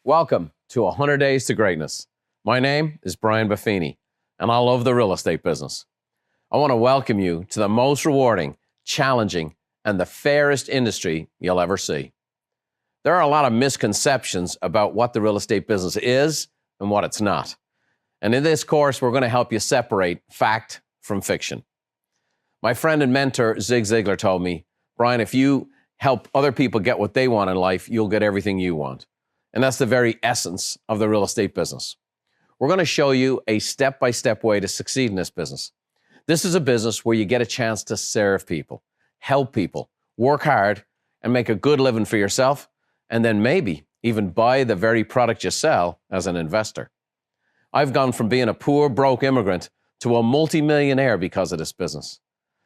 Welcome to 100 Days to Greatness. My name is Brian Buffini, and I love the real estate business. I want to welcome you to the most rewarding, challenging, and the fairest industry you'll ever see. There are a lot of misconceptions about what the real estate business is and what it's not. And in this course, we're going to help you separate fact from fiction. My friend and mentor, Zig Ziglar, told me, Brian, if you help other people get what they want in life, you'll get everything you want. And that's the very essence of the real estate business. We're going to show you a step-by-step way to succeed in this business. This is a business where you get a chance to serve people, help people, work hard, and make a good living for yourself, and then maybe even buy the very product you sell as an investor. I've gone from being a poor, broke immigrant to a multimillionaire because of this business.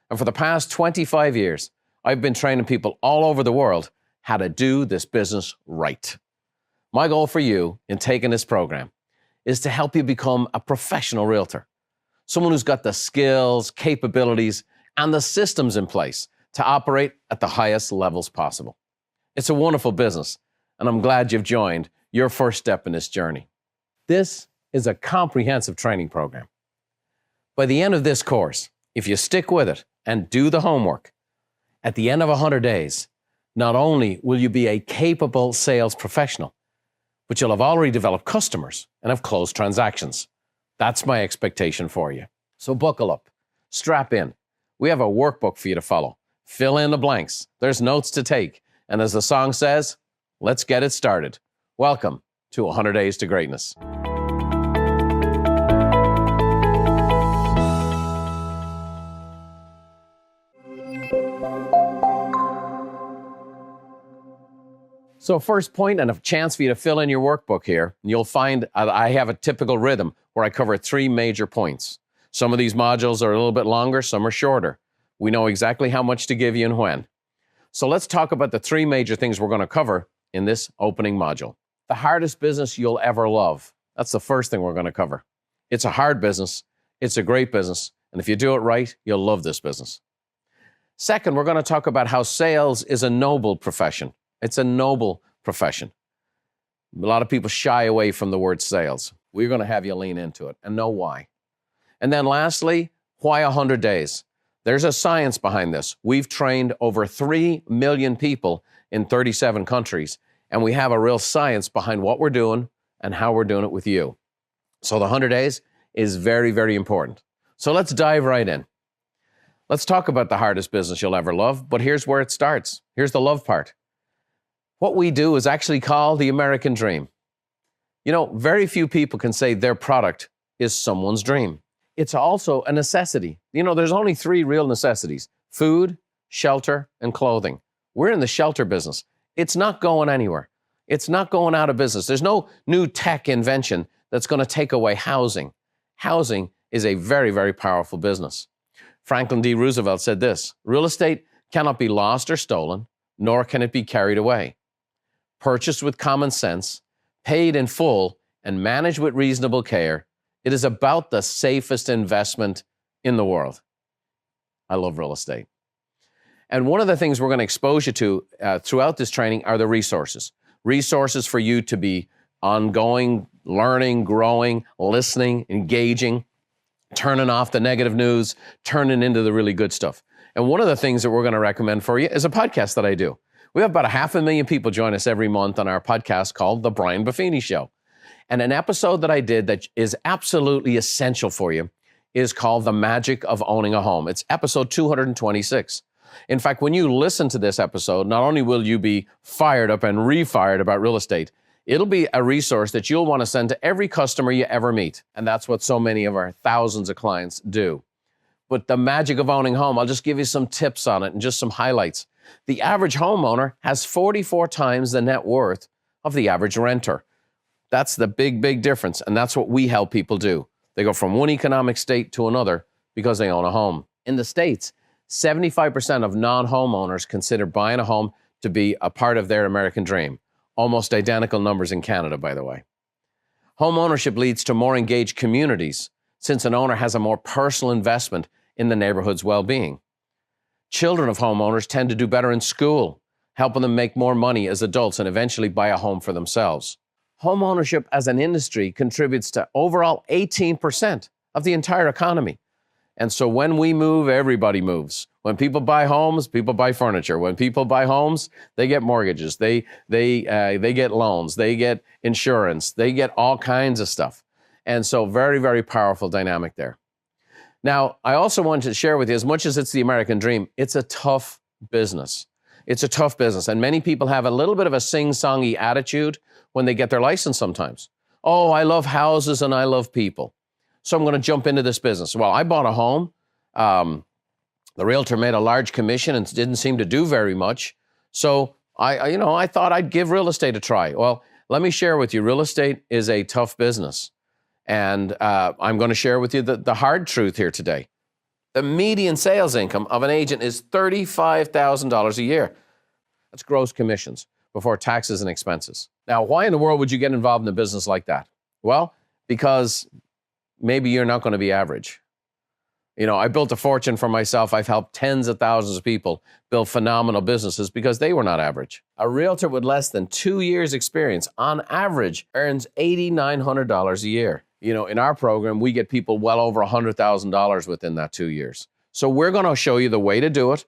And for the past 25 years, I've been training people all over the world how to do this business right. My goal for you in taking this program is to help you become a professional realtor, someone who's got the skills, capabilities, and the systems in place to operate at the highest levels possible. It's a wonderful business, and I'm glad you've joined your first step in this journey. This is a comprehensive training program. By the end of this course, if you stick with it and do the homework, at the end of 100 days, not only will you be a capable sales professional, but you'll have already developed customers and have closed transactions. That's my expectation for you. So buckle up, strap in. We have a workbook for you to follow. Fill in the blanks. There's notes to take. And as the song says, let's get it started. Welcome to 100 Days to Greatness. So first point, and a chance for you to fill in your workbook here, you'll find I have a typical rhythm where I cover 3 major points. Some of these modules are a little bit longer, some are shorter. We know exactly how much to give you and when. So let's talk about the 3 major things we're going to cover in this opening module. The hardest business you'll ever love. That's the first thing we're going to cover. It's a hard business. It's a great business. And if you do it right, you'll love this business. Second, we're going to talk about how sales is a noble profession. It's a noble profession. A lot of people shy away from the word sales. We're going to have you lean into it and know why. And then lastly, why 100 days? There's a science behind this. We've trained over 3 million people in 37 countries, and we have a real science behind what we're doing and how we're doing it with you. So the 100 days is very, very important. So let's dive right in. Let's talk about the hardest business you'll ever love, but here's where it starts. Here's the love part. What we do is actually called the American dream. You know, very few people can say their product is someone's dream. It's also a necessity. You know, there's only 3 real necessities: food, shelter, and clothing. We're in the shelter business. It's not going anywhere. It's not going out of business. There's no new tech invention that's going to take away housing. Housing is a very, very powerful business. Franklin D. Roosevelt said this: real estate cannot be lost or stolen, nor can it be carried away. Purchased with common sense, paid in full, and managed with reasonable care, it is about the safest investment in the world. I love real estate. And one of the things we're going to expose you to throughout this training are the resources. Resources for you to be ongoing, learning, growing, listening, engaging, turning off the negative news, turning into the really good stuff. And one of the things that we're going to recommend for you is a podcast that I do. We have about 500,000 people join us every month on our podcast called The Brian Buffini Show. And an episode that I did that is absolutely essential for you is called The Magic of Owning a Home. It's episode 226. In fact, when you listen to this episode, not only will you be fired up and refired about real estate, it'll be a resource that you'll want to send to every customer you ever meet. And that's what so many of our thousands of clients do. But the magic of owning a home, I'll just give you some tips on it and just some highlights. The average homeowner has 44 times the net worth of the average renter. That's the big, big difference. And that's what we help people do. They go from one economic state to another because they own a home. In the States, 75% of non-homeowners consider buying a home to be a part of their American dream. Almost identical numbers in Canada, by the way. Home ownership leads to more engaged communities since an owner has a more personal investment in the neighborhood's well-being. Children of homeowners tend to do better in school, helping them make more money as adults and eventually buy a home for themselves. home ownership as an industry contributes to overall 18% of the entire economy. And so when we move, everybody moves. When people buy homes, people buy furniture. When people buy homes, they get mortgages, they get loans, they get insurance, they get all kinds of stuff. And so very, very powerful dynamic there. Now, I also want to share with you, as much as it's the American dream, it's a tough business. It's a tough business. And many people have a little bit of a sing-songy attitude when they get their license sometimes. Oh, I love houses and I love people, so I'm going to jump into this business. Well, I bought a home. The realtor made a large commission and didn't seem to do very much. So I thought I'd give real estate a try. Well, let me share with you, real estate is a tough business. And I'm going to share with you the hard truth here today. The median sales income of an agent is $35,000 a year. That's gross commissions before taxes and expenses. Now, why in the world would you get involved in a business like that? Well, because maybe you're not going to be average. I built a fortune for myself. I've helped tens of thousands of people build phenomenal businesses because they were not average. A realtor with less than 2 years experience on average earns $8,900 a year. In our program, we get people well over $100,000 within that 2 years. So we're going to show you the way to do it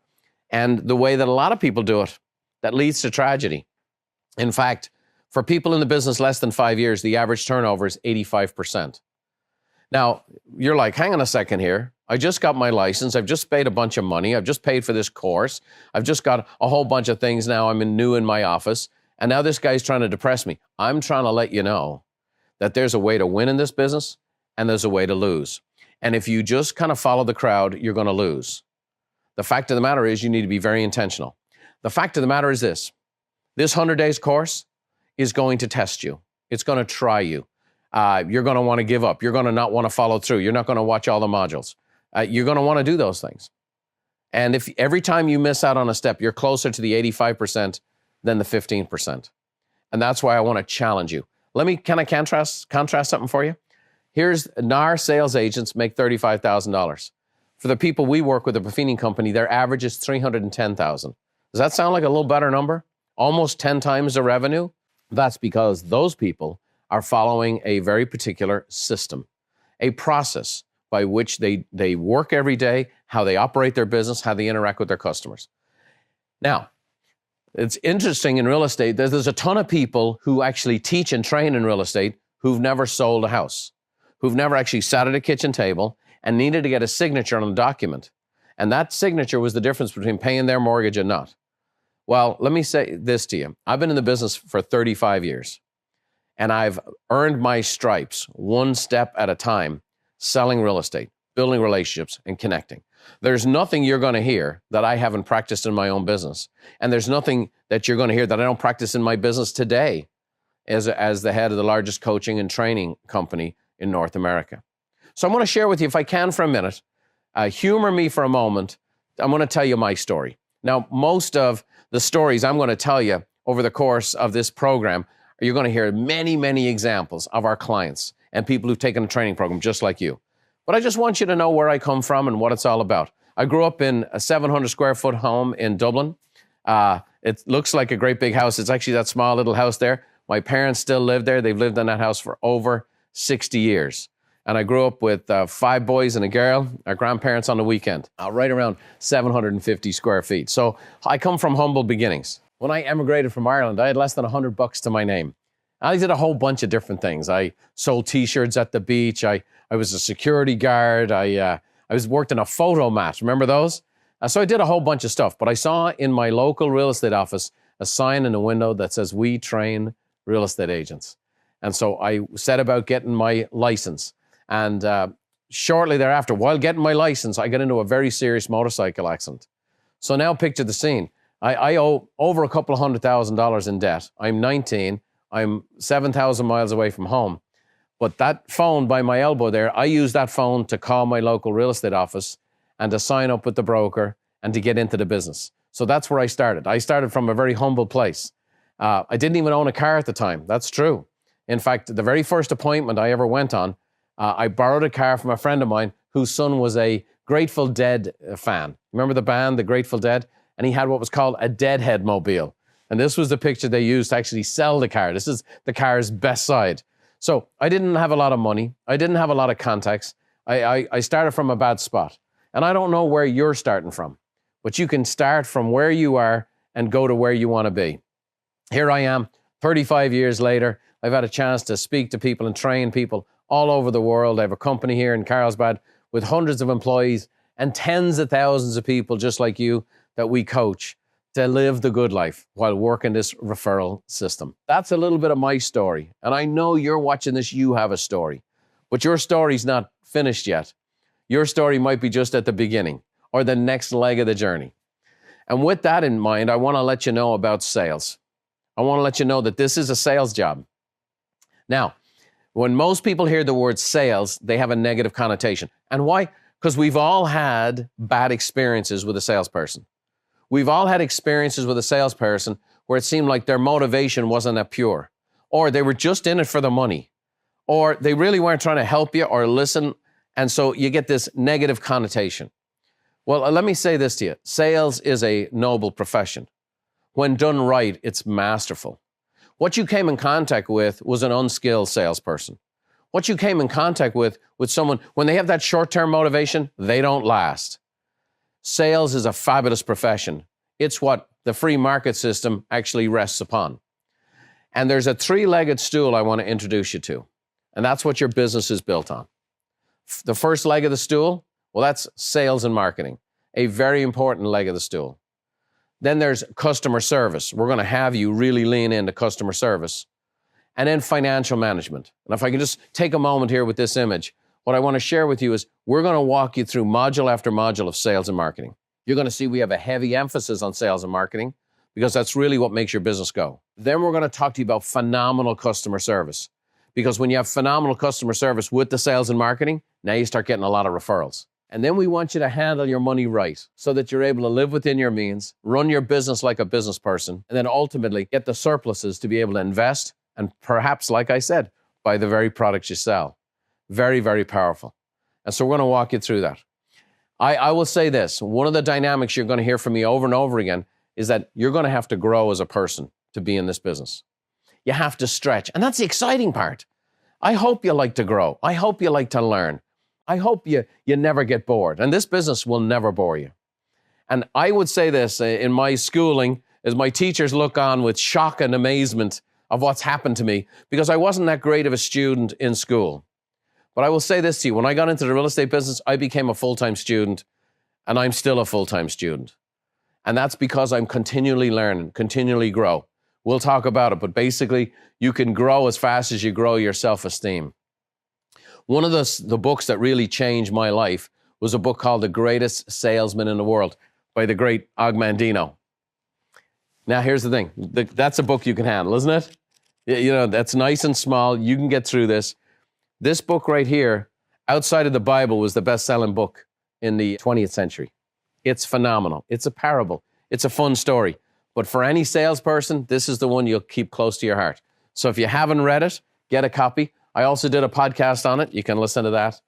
and the way that a lot of people do it that leads to tragedy. In fact, for people in the business less than 5 years, the average turnover is 85%. Now, you're like, hang on a second here. I just got my license. I've just paid a bunch of money. I've just paid for this course. I've just got a whole bunch of things now. I'm new in my office. And now this guy's trying to depress me. I'm trying to let you know that there's a way to win in this business and there's a way to lose. And if you just kind of follow the crowd, you're going to lose. The fact of the matter is you need to be very intentional. The fact of the matter is this 100 days course is going to test you. It's going to try you. You're going to want to give up. You're going to not want to follow through. You're not going to watch all the modules. You're going to want to do those things. And if every time you miss out on a step, you're closer to the 85% than the 15%. And that's why I want to challenge you. Can I contrast something for you? Here's NAR sales agents make $35,000. For the people we work with, the Buffini Company, their average is $310,000. Does that sound like a little better number? Almost 10 times the revenue? That's because those people are following a very particular system, a process by which they work every day, how they operate their business, how they interact with their customers. Now, it's interesting in real estate, there's a ton of people who actually teach and train in real estate who've never sold a house, who've never actually sat at a kitchen table and needed to get a signature on a document. And that signature was the difference between paying their mortgage and not. Well, let me say this to you. I've been in the business for 35 years, and I've earned my stripes one step at a time, selling real estate, building relationships, and connecting. There's nothing you're going to hear that I haven't practiced in my own business. And there's nothing that you're going to hear that I don't practice in my business today as the head of the largest coaching and training company in North America. So I'm going to share with you, if I can for a minute, humor me for a moment. I'm going to tell you my story. Now, most of the stories I'm going to tell you over the course of this program, you're going to hear many, many examples of our clients and people who've taken a training program just like you. But I just want you to know where I come from and what it's all about. I grew up in a 700 square foot home in Dublin. It looks like a great big house. It's actually that small little house there. My parents still live there. They've lived in that house for over 60 years. And I grew up with 5 boys and a girl, our grandparents on the weekend, right around 750 square feet. So I come from humble beginnings. When I emigrated from Ireland, I had less than $100 to my name. I did a whole bunch of different things. I sold T-shirts at the beach. I was a security guard. I worked in a photo mat. Remember those? So I did a whole bunch of stuff. But I saw in my local real estate office a sign in the window that says, "We train real estate agents." And so I set about getting my license. And shortly thereafter, while getting my license, I got into a very serious motorcycle accident. So now picture the scene. I owe over a couple of $100,000 in debt. I'm 19. I'm 7,000 miles away from home. But that phone by my elbow there, I used that phone to call my local real estate office and to sign up with the broker and to get into the business. So that's where I started. I started from a very humble place. I didn't even own a car at the time. That's true. In fact, the very first appointment I ever went on, I borrowed a car from a friend of mine whose son was a Grateful Dead fan. Remember the band, the Grateful Dead? And he had what was called a Deadhead mobile. And this was the picture they used to actually sell the car. This is the car's best side. So I didn't have a lot of money. I didn't have a lot of contacts. I started from a bad spot. And I don't know where you're starting from, but you can start from where you are and go to where you want to be. Here I am, 35 years later. I've had a chance to speak to people and train people all over the world. I have a company here in Carlsbad with hundreds of employees and tens of thousands of people just like you that we coach to live the good life while working this referral system. That's a little bit of my story. And I know you're watching this, you have a story, but your story's not finished yet. Your story might be just at the beginning or the next leg of the journey. And with that in mind, I want to let you know about sales. I want to let you know that this is a sales job. Now, when most people hear the word sales, they have a negative connotation. And why? Because we've all had bad experiences with a salesperson. We've all had experiences with a salesperson where it seemed like their motivation wasn't that pure, or they were just in it for the money, or they really weren't trying to help you or listen, and so you get this negative connotation. Well, let me say this to you. Sales is a noble profession. When done right, it's masterful. What you came in contact with was an unskilled salesperson. What you came in contact with someone, when they have that short-term motivation, they don't last. Sales is a fabulous profession. It's what the free market system actually rests upon. And there's a three-legged stool I want to introduce you to, and that's what your business is built on. The first leg of the stool, well, that's sales and marketing, a very important leg of the stool. Then there's customer service. We're going to have you really lean into customer service. And then financial management. And if I can just take a moment here with this image, what I want to share with you is we're going to walk you through module after module of sales and marketing. You're going to see we have a heavy emphasis on sales and marketing because that's really what makes your business go. Then we're going to talk to you about phenomenal customer service, because when you have phenomenal customer service with the sales and marketing, now you start getting a lot of referrals. And then we want you to handle your money right so that you're able to live within your means, run your business like a business person, and then ultimately get the surpluses to be able to invest and perhaps, like I said, buy the very products you sell. Very, very powerful. And so we're going to walk you through that. I will say this. One of the dynamics you're going to hear from me over and over again is that you're going to have to grow as a person to be in this business. You have to stretch. And that's the exciting part. I hope you like to grow. I hope you like to learn. I hope you never get bored. And this business will never bore you. And I would say this in my schooling, as my teachers look on with shock and amazement of what's happened to me, because I wasn't that great of a student in school. But I will say this to you, when I got into the real estate business, I became a full-time student, and I'm still a full-time student. And that's because I'm continually learning, continually grow. We'll talk about it, but basically, you can grow as fast as you grow your self-esteem. One of the books that really changed my life was a book called The Greatest Salesman in the World by the great Og Mandino. Now, here's the thing. That's a book you can handle, isn't it? You know, that's nice and small. You can get through this. This book right here, outside of the Bible, was the best-selling book in the 20th century. It's phenomenal. It's a parable. It's a fun story. But for any salesperson, this is the one you'll keep close to your heart. So if you haven't read it, get a copy. I also did a podcast on it. You can listen to that.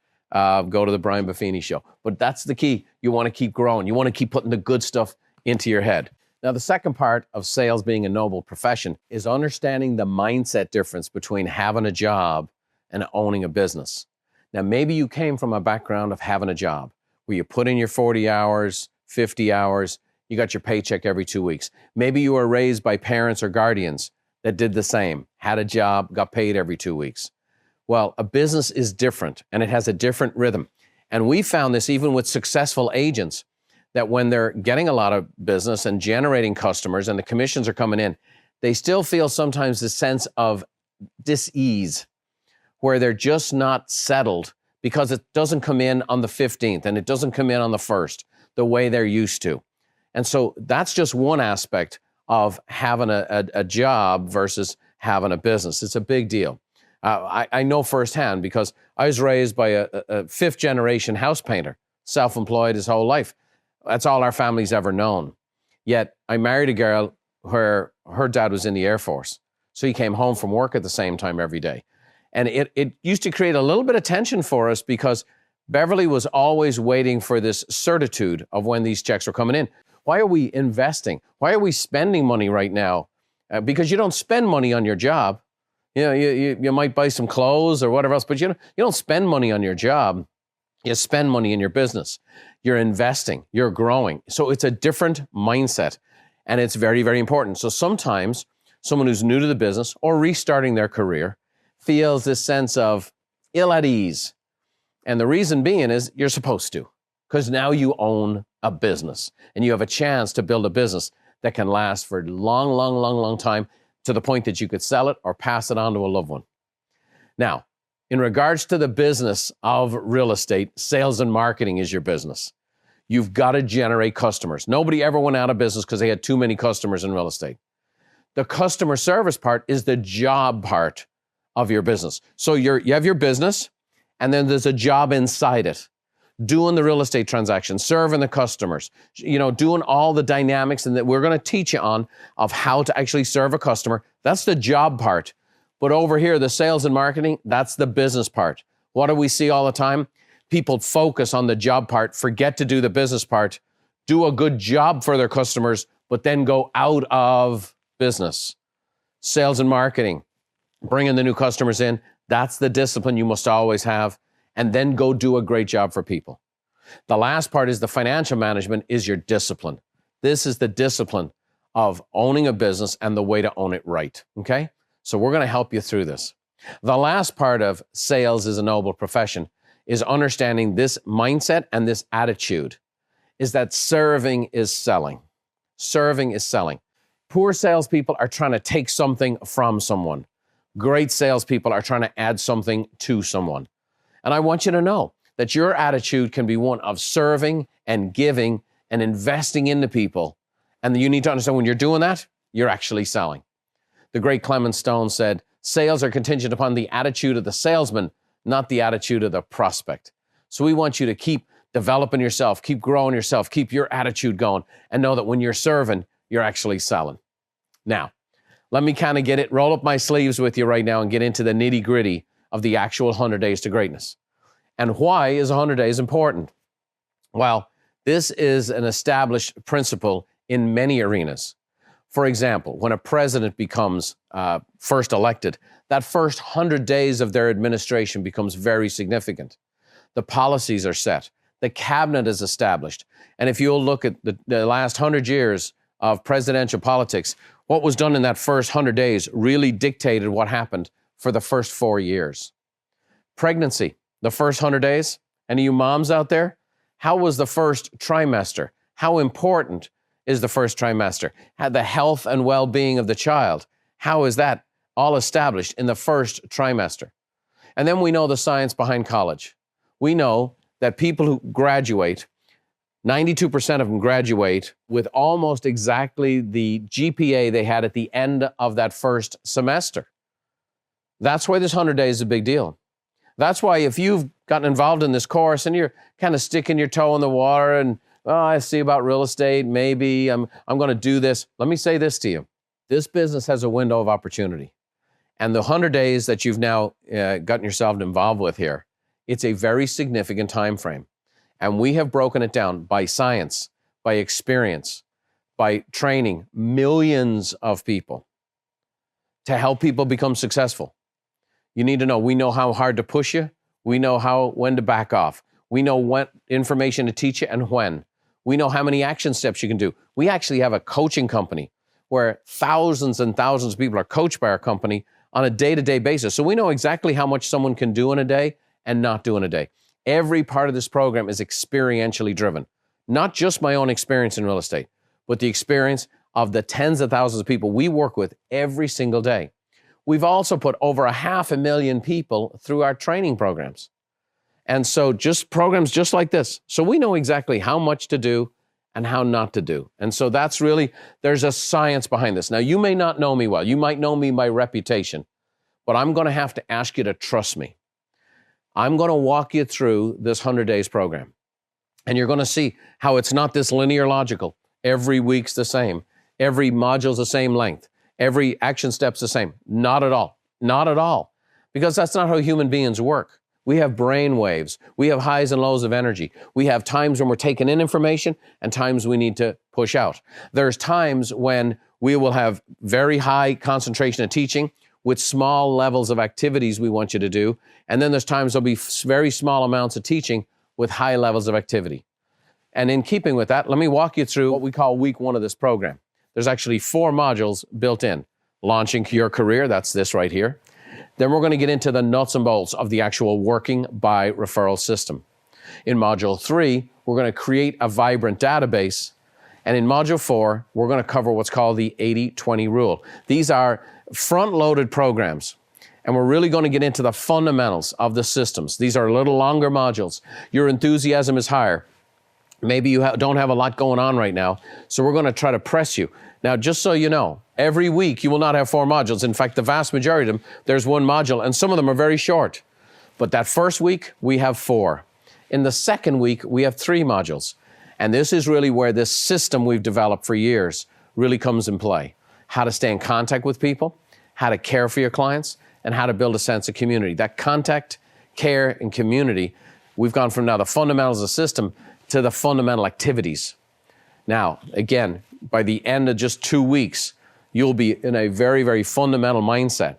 Go to the Brian Buffini Show. But that's the key. You want to keep growing. You want to keep putting the good stuff into your head. Now, the second part of sales being a noble profession is understanding the mindset difference between having a job and owning a business. Now, maybe you came from a background of having a job where you put in your 40 hours, 50 hours, you got your paycheck every 2 weeks. Maybe you were raised by parents or guardians that did the same, had a job, got paid every 2 weeks. Well, a business is different, and it has a different rhythm. And we found this even with successful agents, that when they're getting a lot of business and generating customers and the commissions are coming in, they still feel sometimes this sense of dis-ease, where they're just not settled because it doesn't come in on the 15th and it doesn't come in on the 1st the way they're used to. And so that's just one aspect of having a job versus having a business. It's a big deal. I know firsthand because I was raised by a fifth-generation house painter, self-employed his whole life. That's all our family's ever known. Yet I married a girl where her dad was in the Air Force. So he came home from work at the same time every day. And it used to create a little bit of tension for us because Beverly was always waiting for this certitude of when these checks were coming in. Why are we investing? Why are we spending money right now? Because you don't spend money on your job. You know, you might buy some clothes or whatever else, but you don't spend money on your job. You spend money in your business. You're investing, you're growing. So it's a different mindset, and it's very, very important. So sometimes someone who's new to the business or restarting their career feels this sense of ill at ease. And the reason being is you're supposed to, because now you own a business and you have a chance to build a business that can last for a long, long, long, long time, to the point that you could sell it or pass it on to a loved one. Now, in regards to the business of real estate, sales and marketing is your business. You've got to generate customers. Nobody ever went out of business because they had too many customers in real estate. The customer service part is the job part of your business. So you have your business, and then there's a job inside it. Doing the real estate transaction, serving the customers, doing all the dynamics and that we're going to teach you on of how to actually serve a customer. That's the job part. But over here, the sales and marketing, that's the business part. What do we see all the time? People focus on the job part, forget to do the business part, do a good job for their customers, but then go out of business. Sales and marketing, bringing the new customers in, that's the discipline you must always have. And then go do a great job for people. The last part is the financial management is your discipline. This is the discipline of owning a business and the way to own it right, okay? So we're going to help you through this. The last part of sales is a noble profession is understanding this mindset and this attitude is that serving is selling. Serving is selling. Poor salespeople are trying to take something from someone. Great salespeople are trying to add something to someone. And I want you to know that your attitude can be one of serving and giving and investing into people. And you need to understand when you're doing that, you're actually selling. The great Clement Stone said, sales are contingent upon the attitude of the salesman, not the attitude of the prospect. So we want you to keep developing yourself, keep growing yourself, keep your attitude going, and know that when you're serving, you're actually selling. Now, let me kind of roll up my sleeves with you right now and get into the nitty gritty of the actual 100 Days to Greatness. And why is 100 days important? Well, this is an established principle in many arenas. For example, when a president becomes first elected, that first 100 days of their administration becomes very significant. The policies are set. The cabinet is established. And if you'll look at the last 100 years of presidential politics, what was done in that first 100 days really dictated what happened for the first 4 years. Pregnancy, the first 100 days. Any of you moms out there? How was the first trimester? How important is the first trimester? The health and well-being of the child. How is that all established in the first trimester? And then we know the science behind college. We know that people who graduate, 92% of them graduate with almost exactly the GPA they had at the end of that first semester. That's why this 100 days is a big deal. That's why if you've gotten involved in this course and you're kind of sticking your toe in the water and, I see about real estate, maybe I'm going to do this. Let me say this to you. This business has a window of opportunity. And the 100 days that you've now gotten yourself involved with here, it's a very significant time frame. And we have broken it down by science, by experience, by training millions of people to help people become successful. You need to know, we know how hard to push you. We know when to back off. We know what information to teach you and when. We know how many action steps you can do. We actually have a coaching company where thousands and thousands of people are coached by our company on a day-to-day basis. So we know exactly how much someone can do in a day and not do in a day. Every part of this program is experientially driven. Not just my own experience in real estate, but the experience of the tens of thousands of people we work with every single day. We've also put over 500,000 people through our training programs. And so just programs just like this. So we know exactly how much to do and how not to do. And so that's really, there's a science behind this. Now, you may not know me well. You might know me by reputation, but I'm going to have to ask you to trust me. I'm going to walk you through this 100 days program. And you're going to see how it's not this linear logical. Every week's the same. Every module's the same length. Every action step's the same. Not at all. Not at all. Because that's not how human beings work. We have brain waves. We have highs and lows of energy. We have times when we're taking in information and times we need to push out. There's times when we will have very high concentration of teaching with small levels of activities we want you to do. And then there's times there'll be very small amounts of teaching with high levels of activity. And in keeping with that, let me walk you through what we call week 1 of this program. There's actually 4 modules built in. Launching your career, that's this right here. Then we're going to get into the nuts and bolts of the actual working by referral system. In Module 3, we're going to create a vibrant database. And in Module 4, we're going to cover what's called the 80-20 rule. These are front-loaded programs. And we're really going to get into the fundamentals of the systems. These are a little longer modules. Your enthusiasm is higher. Maybe you don't have a lot going on right now, so we're going to try to press you. Now, just so you know, every week you will not have 4 modules. In fact, the vast majority of them, there's 1 module, and some of them are very short. But that first week, we have 4. In the second week, we have 3 modules. And this is really where this system we've developed for years really comes in play. How to stay in contact with people, how to care for your clients, and how to build a sense of community. That contact, care, and community, we've gone from now the fundamentals of the system to the fundamental activities. Now, again, by the end of just 2 weeks, you'll be in a very, very fundamental mindset.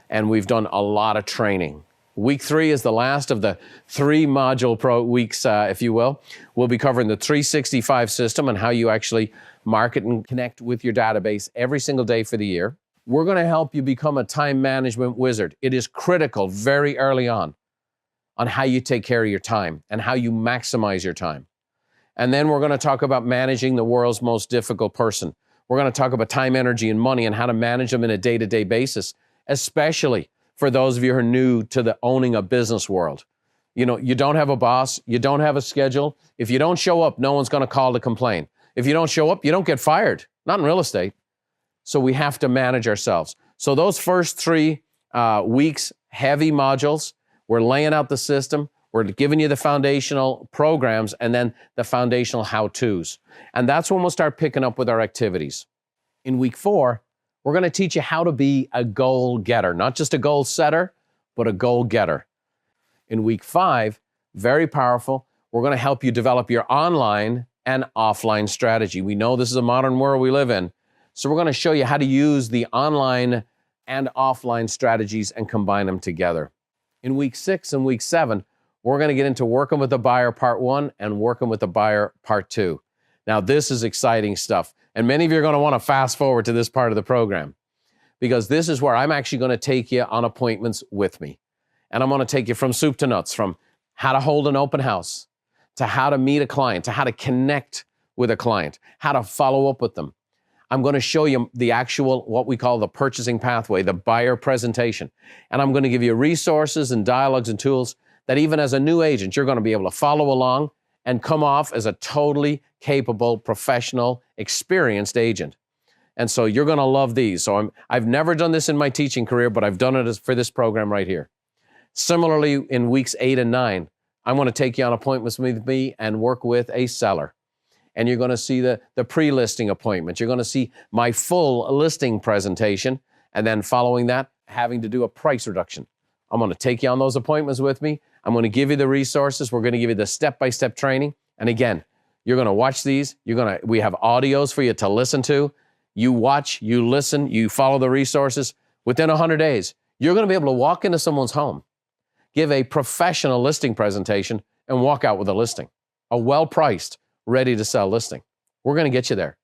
And we've done a lot of training. Week 3 is the last of the 3 module weeks, if you will. We'll be covering the 365 system and how you actually market and connect with your database every single day for the year. We're going to help you become a time management wizard. It is critical very early on how you take care of your time and how you maximize your time. And then we're going to talk about managing the world's most difficult person. We're going to talk about time, energy, and money and how to manage them in a day-to-day basis, especially for those of you who are new to the owning a business world. You know, you don't have a boss, you don't have a schedule. If you don't show up, no one's going to call to complain. If you don't show up, you don't get fired, not in real estate. So we have to manage ourselves. So those first 3 weeks, heavy modules, we're laying out the system, we're giving you the foundational programs and then the foundational how-tos. And that's when we'll start picking up with our activities. In week 4, we're going to teach you how to be a goal getter, not just a goal setter, but a goal getter. In week 5, very powerful, we're going to help you develop your online and offline strategy. We know this is a modern world we live in, so we're going to show you how to use the online and offline strategies and combine them together. In week 6 and week 7, we're going to get into working with the buyer part 1 and working with the buyer part 2. Now, this is exciting stuff. And many of you are going to want to fast forward to this part of the program because this is where I'm actually going to take you on appointments with me. And I'm going to take you from soup to nuts, from how to hold an open house, to how to meet a client, to how to connect with a client, how to follow up with them. I'm going to show you the actual, what we call the purchasing pathway, the buyer presentation. And I'm going to give you resources and dialogues and tools that even as a new agent, you're going to be able to follow along and come off as a totally capable, professional, experienced agent. And so you're going to love these. So I've never done this in my teaching career, but I've done it for this program right here. Similarly, in weeks 8 and 9, I'm going to take you on appointments with me and work with a seller. And you're going to see the pre-listing appointments. You're going to see my full listing presentation. And then following that, having to do a price reduction. I'm going to take you on those appointments with me. I'm going to give you the resources. We're going to give you the step-by-step training. And again, you're going to watch these. We have audios for you to listen to. You watch, you listen, you follow the resources. Within 100 days, you're going to be able to walk into someone's home, give a professional listing presentation, and walk out with a listing, a well-priced, ready-to-sell listing. We're going to get you there.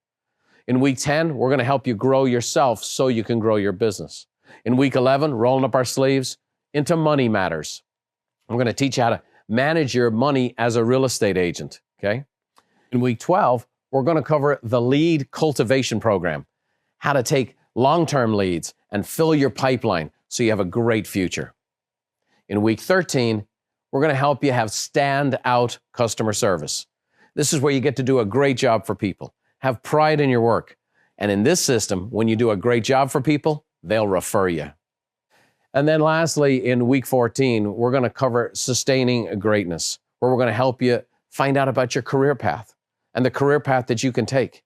In week 10, we're going to help you grow yourself so you can grow your business. In week 11, rolling up our sleeves into money matters. We're going to teach you how to manage your money as a real estate agent, okay? In week 12, we're going to cover the lead cultivation program, how to take long-term leads and fill your pipeline so you have a great future. In week 13, we're going to help you have standout customer service. This is where you get to do a great job for people, have pride in your work. And in this system, when you do a great job for people, they'll refer you. And then lastly, in week 14, we're going to cover sustaining greatness, where we're going to help you find out about your career path and the career path that you can take,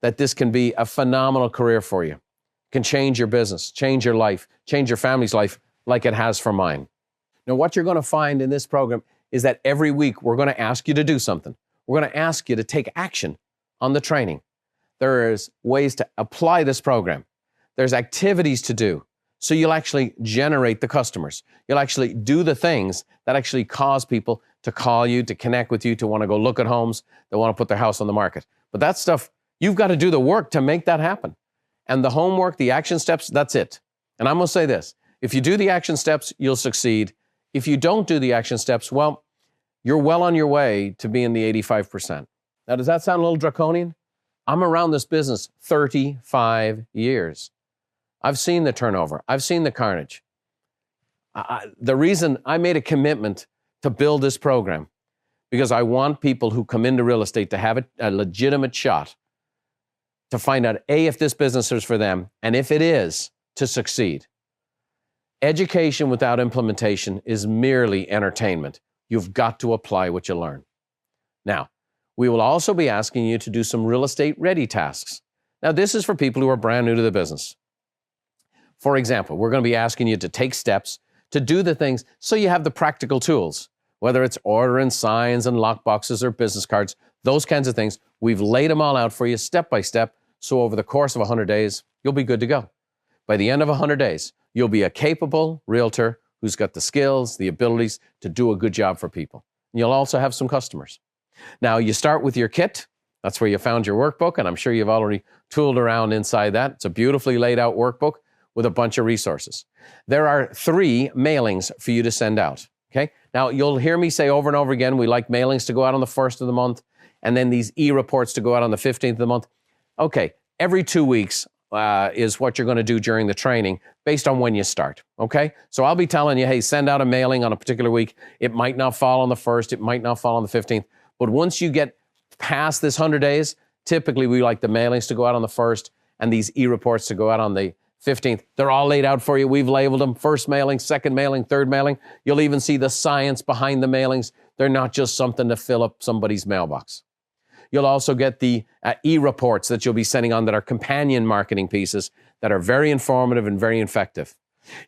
that this can be a phenomenal career for you. It can change your business, change your life, change your family's life like it has for mine. Now, what you're going to find in this program is that every week we're going to ask you to do something. We're going to ask you to take action on the training. There's ways to apply this program. There's activities to do. So you'll actually generate the customers. You'll actually do the things that actually cause people to call you, to connect with you, to want to go look at homes, that want to put their house on the market. But that stuff, you've got to do the work to make that happen. And the homework, the action steps, that's it. And I'm going to say this. If you do the action steps, you'll succeed. If you don't do the action steps, well, you're well on your way to being the 85%. Now, does that sound a little draconian? I'm around this business 35 years. I've seen the turnover. I've seen the carnage. The reason I made a commitment to build this program, because I want people who come into real estate to have a legitimate shot to find out, A, if this business is for them, and if it is, to succeed. Education without implementation is merely entertainment. You've got to apply what you learn. Now, we will also be asking you to do some real estate ready tasks. Now, this is for people who are brand new to the business. For example, we're going to be asking you to take steps to do the things so you have the practical tools, whether it's ordering signs and lockboxes or business cards, those kinds of things. We've laid them all out for you step by step. So over the course of 100 days, you'll be good to go. By the end of 100 days, you'll be a capable realtor who's got the skills, the abilities to do a good job for people. And you'll also have some customers. Now, you start with your kit. That's where you found your workbook, and I'm sure you've already tooled around inside that. It's a beautifully laid out workbook with a bunch of resources. There are 3 mailings for you to send out, okay? Now, you'll hear me say over and over again, we like mailings to go out on the 1st of the month, and then these e-reports to go out on the 15th of the month. Okay, every 2 weeks is what you're going to do during the training based on when you start, okay? So I'll be telling you, hey, send out a mailing on a particular week. It might not fall on the 1st, it might not fall on the 15th, but once you get past this 100 days, typically we like the mailings to go out on the 1st and these e-reports to go out on the 15th. They're all laid out for you. We've labeled them first mailing, second mailing, third mailing. You'll even see the science behind the mailings. They're not just something to fill up somebody's mailbox. You'll also get the e-reports that you'll be sending on that are companion marketing pieces that are very informative and very effective.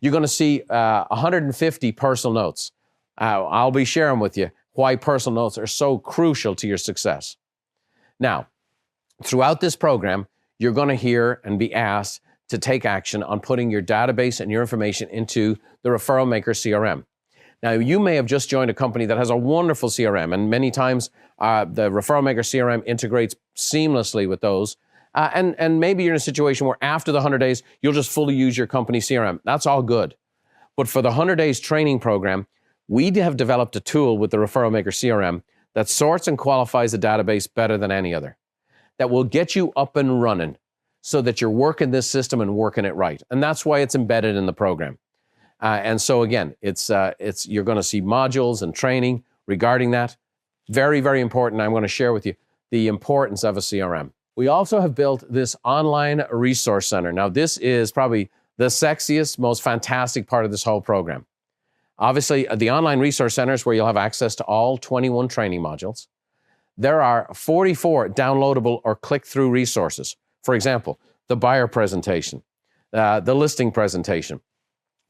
You're going to see 150 personal notes. I'll be sharing with you why personal notes are so crucial to your success. Now, throughout this program, you're going to hear and be asked to take action on putting your database and your information into the Referral Maker CRM. Now, you may have just joined a company that has a wonderful CRM, and many times the Referral Maker CRM integrates seamlessly with those. And maybe you're in a situation where after the 100 days, you'll just fully use your company CRM. That's all good. But for the 100 days training program, we have developed a tool with the Referral Maker CRM that sorts and qualifies the database better than any other, that will get you up and running so that you're working this system and working it right. And that's why it's embedded in the program. And so again, you're going to see modules and training regarding that. Very, very important. I'm going to share with you the importance of a CRM. We also have built this online resource center. Now, this is probably the sexiest, most fantastic part of this whole program. Obviously, the online resource center is where you'll have access to all 21 training modules. There are 44 downloadable or click-through resources. For example, the buyer presentation, the listing presentation,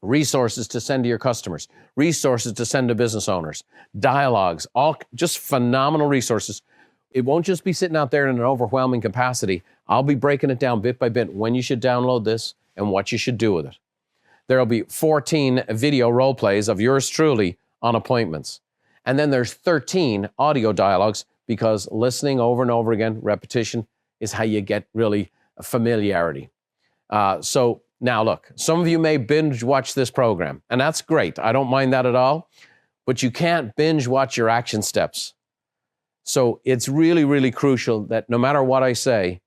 resources to send to your customers, resources to send to business owners, dialogues, all just phenomenal resources. It won't just be sitting out there in an overwhelming capacity. I'll be breaking it down bit by bit when you should download this and what you should do with it. There'll be 14 video role plays of yours truly on appointments. And then there's 13 audio dialogues, because listening over and over again, repetition, is how you get really familiarity. So now look, some of you may binge watch this program, and that's great. I don't mind that at all, but you can't binge watch your action steps. So it's really, really crucial that no matter what I say,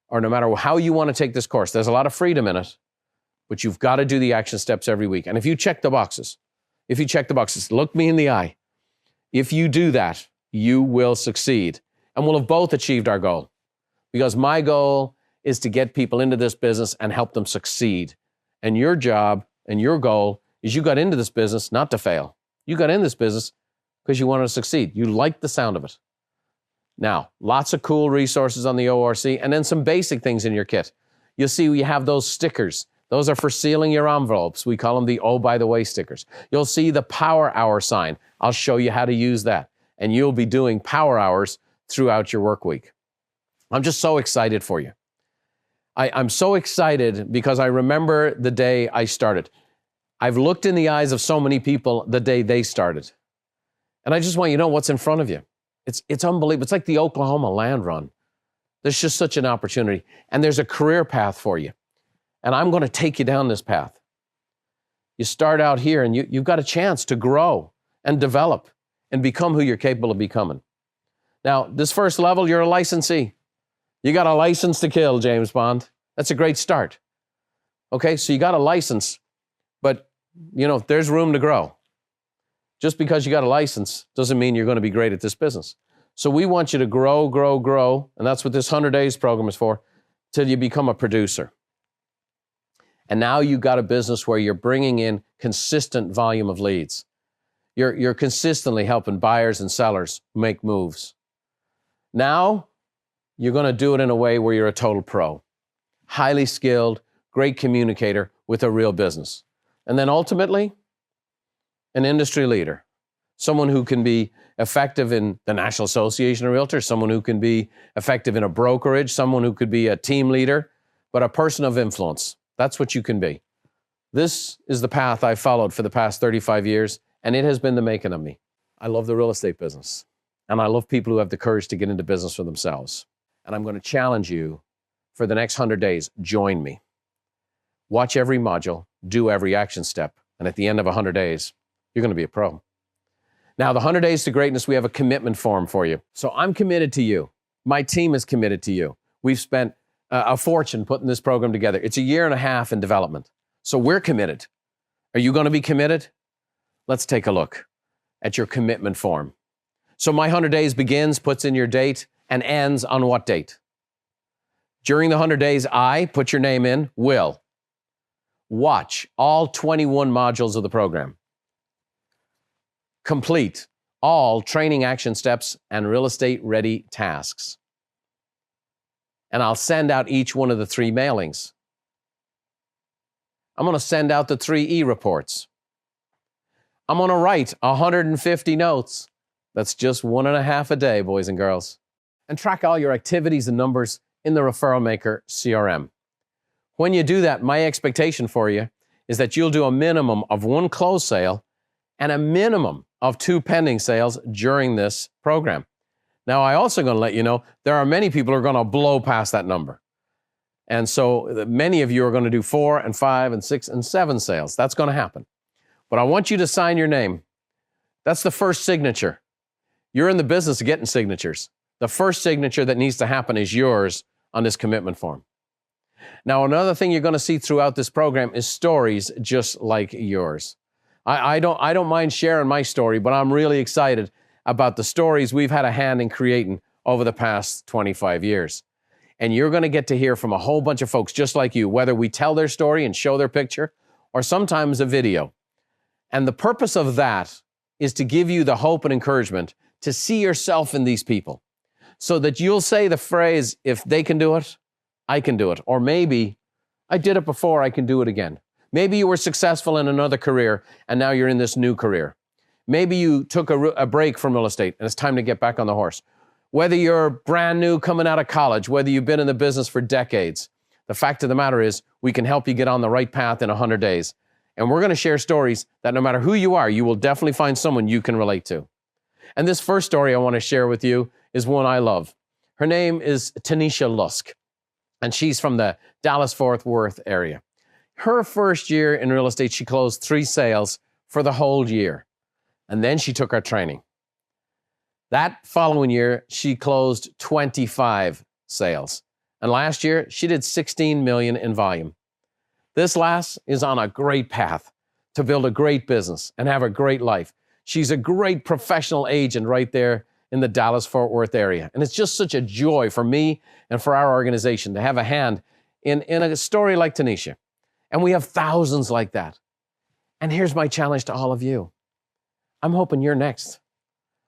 or no matter how you want to take this course, there's a lot of freedom in it, but you've got to do the action steps every week. And if you check the boxes, look me in the eye. If you do that, you will succeed. And we'll have both achieved our goal. Because my goal is to get people into this business and help them succeed. And your job and your goal is you got into this business not to fail. You got in this business because you wanted to succeed. You like the sound of it. Now, lots of cool resources on the ORC, and then some basic things in your kit. You'll see we have those stickers Those are for sealing your envelopes. We call them the "Oh, by the way" stickers. You'll see the Power Hour sign. I'll show you how to use that. And you'll be doing power hours throughout your work week. I'm just so excited for you. I'm so excited because I remember the day I started. I've looked in the eyes of so many people the day they started. And I just want you to know what's in front of you. It's unbelievable. It's like the Oklahoma land run. There's just such an opportunity. And there's a career path for you. And I'm going to take you down this path. You start out here and you've got a chance to grow and develop and become who you're capable of becoming. Now, this first level, you're a licensee. You got a license to kill, James Bond. That's a great start. Okay, so you got a license, but there's room to grow. Just because you got a license doesn't mean you're going to be great at this business. So we want you to grow, grow, grow, and that's what this 100 Days program is for, till you become a producer. And now you've got a business where you're bringing in consistent volume of leads. You're consistently helping buyers and sellers make moves. Now, you're going to do it in a way where you're a total pro. Highly skilled, great communicator with a real business. And then ultimately, an industry leader. Someone who can be effective in the National Association of Realtors, someone who can be effective in a brokerage, someone who could be a team leader, but a person of influence. That's what you can be. This is the path I followed for the past 35 years, and it has been the making of me. I love the real estate business, and I love people who have the courage to get into business for themselves. And I'm going to challenge you for the next 100 days. Join me. Watch every module, do every action step, and at the end of 100 days, you're going to be a pro. Now, the 100 Days to Greatness, we have a commitment form for you. So I'm committed to you. My team is committed to you. We've spent a fortune putting this program together. It's a year and a half in development. So we're committed. Are you going to be committed? Let's take a look at your commitment form. So my 100 days begins, puts in your date, and ends on what date? During the 100 days, I, put your name in, will watch all 21 modules of the program, complete all training action steps and real estate ready tasks. And I'll send out each one of the 3 mailings. I'm going to send out the 3 e-reports. I'm going to write 150 notes. That's just 1.5 a day, boys and girls. And track all your activities and numbers in the Referral Maker CRM. When you do that, my expectation for you is that you'll do a minimum of 1 closed sale and a minimum of 2 pending sales during this program. Now, I also going to let you know, there are many people who are going to blow past that number. And so many of you are going to do 4 and 5 and 6 and 7 sales. That's going to happen. But I want you to sign your name. That's the first signature. You're in the business of getting signatures. The first signature that needs to happen is yours on this commitment form. Now, another thing you're going to see throughout this program is stories just like yours. I don't mind sharing my story, but I'm really excited about the stories we've had a hand in creating over the past 25 years. And you're going to get to hear from a whole bunch of folks just like you, whether we tell their story and show their picture, or sometimes a video. And the purpose of that is to give you the hope and encouragement to see yourself in these people, so that you'll say the phrase, if they can do it, I can do it. Or maybe, I did it before, I can do it again. Maybe you were successful in another career, and now you're in this new career. Maybe you took a break from real estate, and it's time to get back on the horse. Whether you're brand new coming out of college, whether you've been in the business for decades, the fact of the matter is we can help you get on the right path in 100 days. And we're going to share stories that no matter who you are, you will definitely find someone you can relate to. And this first story I want to share with you is one I love. Her name is Tanisha Lusk, and she's from the Dallas-Fort Worth area. Her first year in real estate, she closed 3 sales for the whole year. And then she took our training. That following year, she closed 25 sales. And last year, she did 16 million in volume. This lass is on a great path to build a great business and have a great life. She's a great professional agent right there in the Dallas-Fort Worth area. And it's just such a joy for me and for our organization to have a hand in a story like Tanisha. And we have thousands like that. And here's my challenge to all of you. I'm hoping you're next.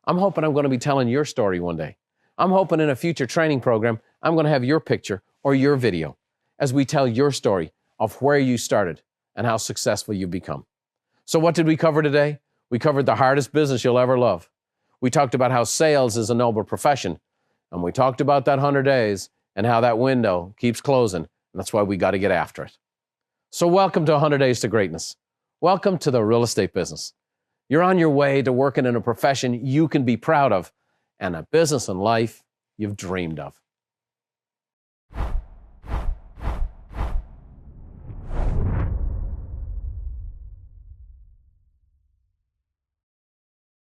I'm hoping I'm going to be telling your story one day. I'm hoping in a future training program, I'm going to have your picture or your video as we tell your story of where you started and how successful you've become. So what did we cover today? We covered the hardest business you'll ever love. We talked about how sales is a noble profession. And we talked about that 100 days and how that window keeps closing. And that's why we got to get after it. So welcome to 100 Days to Greatness. Welcome to the real estate business. You're on your way to working in a profession you can be proud of and a business and life you've dreamed of.